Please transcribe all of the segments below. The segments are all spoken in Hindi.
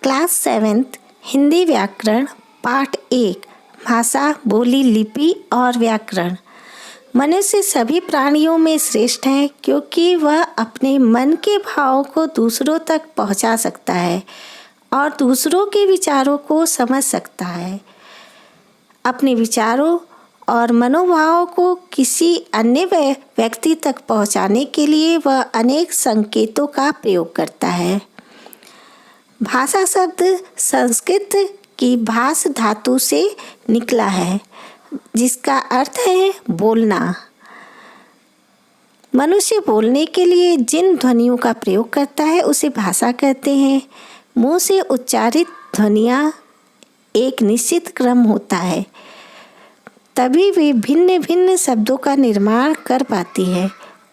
क्लास 7th हिंदी व्याकरण पाठ 1 भाषा, बोली, लिपि और व्याकरण। मनुष्य सभी प्राणियों में श्रेष्ठ है क्योंकि वह अपने मन के भावों को दूसरों तक पहुंचा सकता है और दूसरों के विचारों को समझ सकता है। अपने विचारों और मनोभावों को किसी अन्य व्यक्ति तक पहुंचाने के लिए वह अनेक संकेतों का प्रयोग करता है। भाषा शब्द संस्कृत की भास धातु से निकला है, जिसका अर्थ है बोलना। मनुष्य बोलने के लिए जिन ध्वनियों का प्रयोग करता है उसे भाषा कहते हैं। मुंह से उच्चारित ध्वनियाँ एक निश्चित क्रम होता है, तभी वे भिन्न भिन्न शब्दों का निर्माण कर पाती है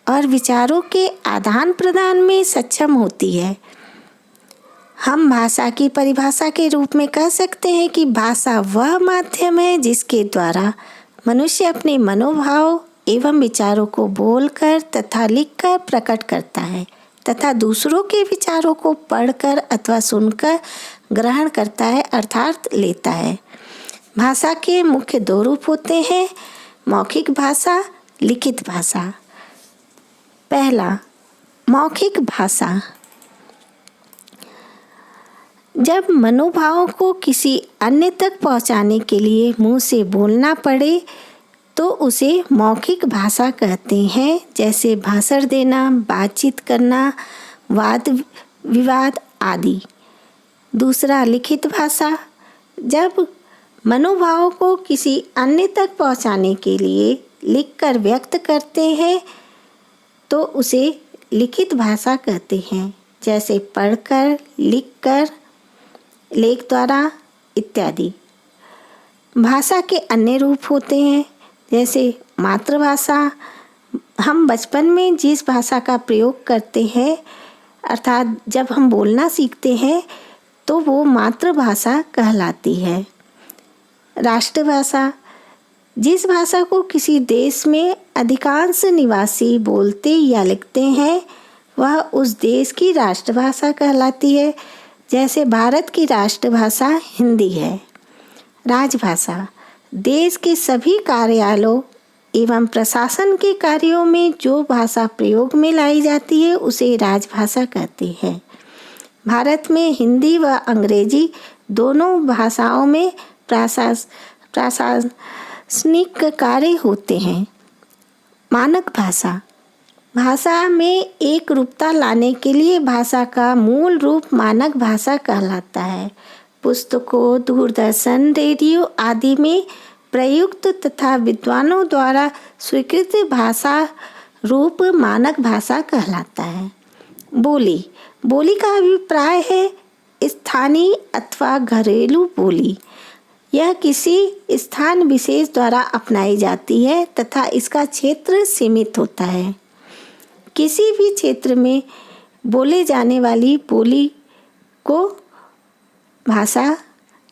और विचारों के आदान प्रदान में सक्षम होती है। हम भाषा की परिभाषा के रूप में कह सकते हैं कि भाषा वह माध्यम है जिसके द्वारा मनुष्य अपने मनोभाव एवं विचारों को बोलकर तथा लिखकर प्रकट करता है तथा दूसरों के विचारों को पढ़कर अथवा सुनकर ग्रहण करता है अर्थात लेता है। भाषा के मुख्य 2 रूप होते हैं, मौखिक भाषा, लिखित भाषा। पहला, मौखिक भाषा। जब मनोभावों को किसी अन्य तक पहुंचाने के लिए मुंह से बोलना पड़े तो उसे मौखिक भाषा कहते हैं, जैसे भाषण देना, बातचीत करना, वाद विवाद आदि। दूसरा, लिखित भाषा। जब मनोभावों को किसी अन्य तक पहुंचाने के लिए लिखकर व्यक्त करते हैं तो उसे लिखित भाषा कहते हैं, जैसे पढ़कर, लिखकर, लेख द्वारा इत्यादि। भाषा के अन्य रूप होते हैं, जैसे मातृभाषा। हम बचपन में जिस भाषा का प्रयोग करते हैं अर्थात जब हम बोलना सीखते हैं तो वो मातृभाषा कहलाती है। राष्ट्रभाषा। जिस भाषा को किसी देश में अधिकांश निवासी बोलते या लिखते हैं वह उस देश की राष्ट्रभाषा कहलाती है, जैसे भारत की राष्ट्रभाषा हिंदी है। राजभाषा। देश के सभी कार्यालयों एवं प्रशासन के कार्यों में जो भाषा प्रयोग में लाई जाती है उसे राजभाषा कहते हैं। भारत में हिंदी व अंग्रेजी दोनों भाषाओं में प्रशासनिक कार्य होते हैं। मानक भाषा। भाषा में एक रूपता लाने के लिए भाषा का मूल रूप मानक भाषा कहलाता है। पुस्तकों, दूरदर्शन, रेडियो आदि में प्रयुक्त तथा विद्वानों द्वारा स्वीकृत भाषा रूप मानक भाषा कहलाता है। बोली। बोली का अभिप्राय है स्थानीय अथवा घरेलू बोली। यह किसी स्थान विशेष द्वारा अपनाई जाती है तथा इसका क्षेत्र सीमित होता है। किसी भी क्षेत्र में बोले जाने वाली बोली को भाषा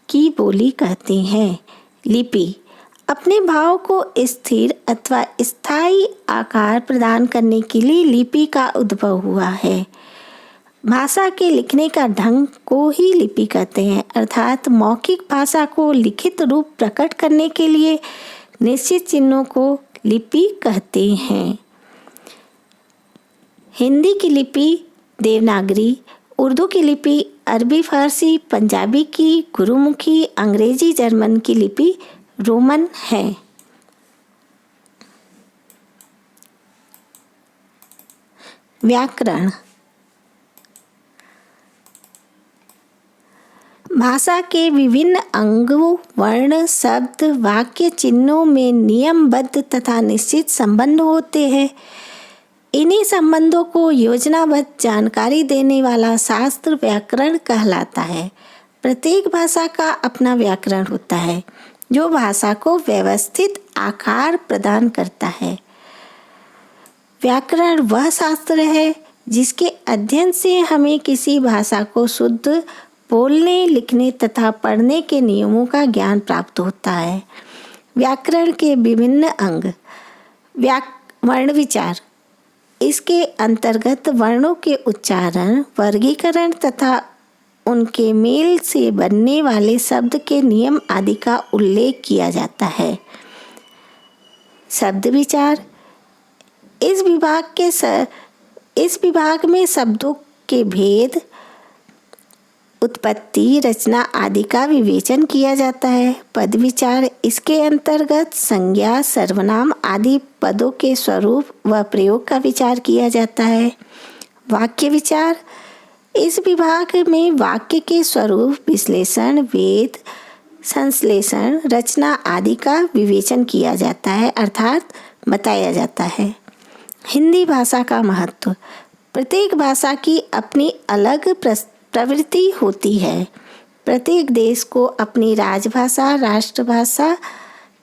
की बोली कहते हैं। लिपि। अपने भाव को स्थिर अथवा स्थायी आकार प्रदान करने के लिए लिपि का उद्भव हुआ है। भाषा के लिखने का ढंग को ही लिपि कहते हैं, अर्थात मौखिक भाषा को लिखित रूप प्रकट करने के लिए निश्चित चिन्हों को लिपि कहते हैं। हिंदी की लिपि देवनागरी, उर्दू की लिपि अरबी फारसी, पंजाबी की गुरुमुखी, अंग्रेजी जर्मन की लिपि रोमन है। व्याकरण। भाषा के विभिन्न अंगों, वर्ण, शब्द, वाक्य, चिन्हों में नियमबद्ध तथा निश्चित संबंध होते हैं। इन्हीं संबंधों को योजनाबद्ध जानकारी देने वाला शास्त्र व्याकरण कहलाता है। प्रत्येक भाषा का अपना व्याकरण होता है जो भाषा को व्यवस्थित आकार प्रदान करता है। व्याकरण वह शास्त्र है जिसके अध्ययन से हमें किसी भाषा को शुद्ध बोलने, लिखने तथा पढ़ने के नियमों का ज्ञान प्राप्त होता है। व्याकरण के विभिन्न अंग। वर्ण विचार। इसके अंतर्गत वर्णों के उच्चारण, वर्गीकरण तथा उनके मेल से बनने वाले शब्द के नियम आदि का उल्लेख किया जाता है। शब्द विचार। इस विभाग में शब्दों के भेद, उत्पत्ति, रचना आदि का विवेचन किया जाता है। पद विचार। इसके अंतर्गत संज्ञा, सर्वनाम आदि पदों के स्वरूप व प्रयोग का विचार किया जाता है। वाक्य विचार। इस विभाग में वाक्य के स्वरूप, विश्लेषण, वेद, संश्लेषण, रचना आदि का विवेचन किया जाता है अर्थात बताया जाता है। हिंदी भाषा का महत्व। प्रत्येक भाषा की अपनी अलग प्रवृत्ति होती है। प्रत्येक देश को अपनी राजभाषा, राष्ट्रभाषा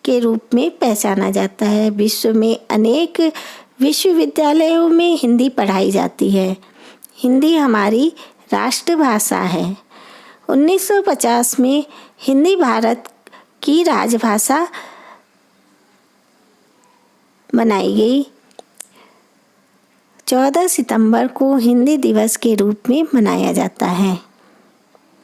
के रूप में पहचाना जाता है। विश्व में अनेक विश्वविद्यालयों में हिंदी पढ़ाई जाती है। हिंदी हमारी राष्ट्रभाषा है। 1950 में हिंदी भारत की राजभाषा बनाई गई। 14 सितंबर को हिंदी दिवस के रूप में मनाया जाता है।